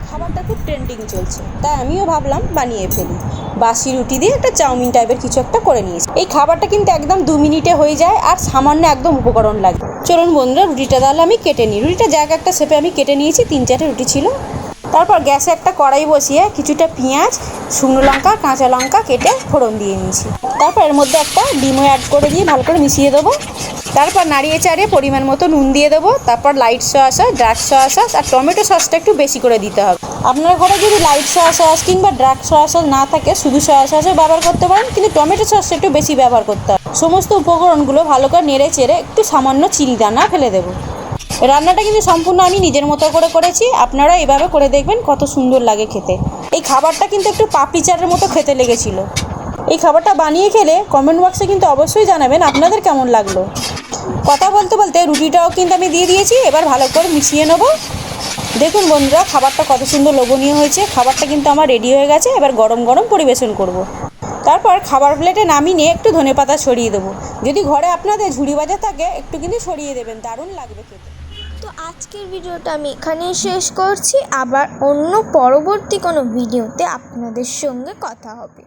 খাবারটা খুব ট্রেন্ডিং চলছে, তাই আমিও ভাবলাম বানিয়ে ফেলি। বাসি রুটি দিয়ে একটা চাউমিন টাইপের কিছু একটা করে নিয়েছি। এই খাবারটা কিন্তু একদম 2 মিনিটে হয়ে যায় আর সামান্য একদম উপকরণ লাগে। চলুন বন্ধুরা, রুটিটা তাহলে আমি কেটে নিই। রুটিটা জায়গা একটা শেপে আমি কেটে নিয়েছি, 3-4টে রুটি ছিল। তারপর গ্যাসে একটা কড়াই বসিয়ে কিছুটা পেঁয়াজ, শুকনো লঙ্কা, কাঁচা লঙ্কা কেটে ফোড়ন দিয়ে নিয়েছি। তারপর এর মধ্যে একটা ডিমও অ্যাড করে দিয়ে ভালো করে মিশিয়ে দেবো। তারপর নাড়িয়ে চাড়িয়ে পরিমাণ মতো নুন দিয়ে দেবো। তারপর light soy sauce, dark soy sauce আর টমেটো সসটা একটু বেশি করে দিতে হবে। আপনার ঘরে যদি লাইট সয়া সস কিংবা ডার্ক সয়া সস না থাকে, শুধু সয়া সসও ব্যবহার করতে পারেন, কিন্তু টমেটো সসটা একটু বেশি ব্যবহার করতে হবে। সমস্ত উপকরণগুলো ভালো করে নেড়ে চেড়ে একটু সামান্য চিনি দানা ফেলে দেবো। রান্নাটা কিন্তু সম্পূর্ণ আমি নিজের মতো করে করেছি, আপনারা এভাবে করে দেখবেন কত সুন্দর লাগে খেতে। এই খাবারটা কিন্তু একটু পাপড়ি চাটের মতো খেতে লেগেছিল। এই খাবারটা বানিয়ে খেলে কমেন্ট বক্সে কিন্তু অবশ্যই জানাবেন আপনাদের কেমন লাগলো। কথা বলতে বলতে রুটিটাও কিন্তু আমি দিয়ে দিয়েছি, এবার ভালো করে মিশিয়ে নেবো। দেখুন বন্ধুরা, খাবারটা কত সুন্দর লোভনীয় হয়েছে। খাবারটা কিন্তু আমার রেডি হয়ে গেছে, এবার গরম গরম পরিবেশন করব। তারপর খাবার প্লেটে নামিয়ে নিয়ে একটু ধনেপাতা ছড়িয়ে দেবো। যদি ঘরে আপনাদের ঝুড়ি ভাজা থাকে একটু কিন্তু ছড়িয়ে দেবেন, দারুণ লাগবে খেতে। তো আজকের ভিডিওটা আমি এখানেই শেষ করছি। আবার অন্য পরবর্তী কোনো ভিডিওতে আপনাদের সঙ্গে কথা হবে।